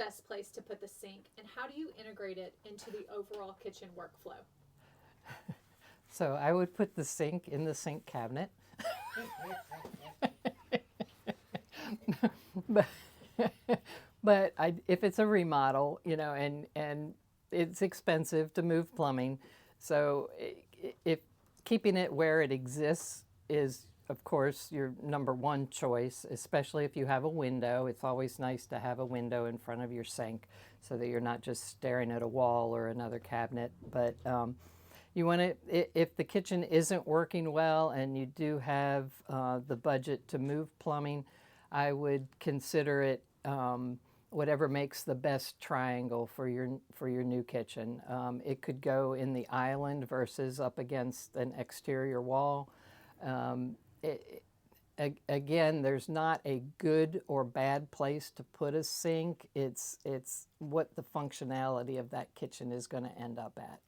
best place to put the sink, and how do you integrate it into the overall kitchen workflow? So I would put the sink in the sink cabinet. but if it's a remodel, and it's expensive to move plumbing, so if keeping it where it exists is, of course, your number one choice, especially if you have a window. It's always nice to have a window in front of your sink so that you're not just staring at a wall or another cabinet. But you want to, if the kitchen isn't working well and you do have the budget to move plumbing, I would consider it whatever makes the best triangle for your new kitchen. It could go in the island versus up against an exterior wall. Again, there's not a good or bad place to put a sink. It's what the functionality of that kitchen is going to end up at.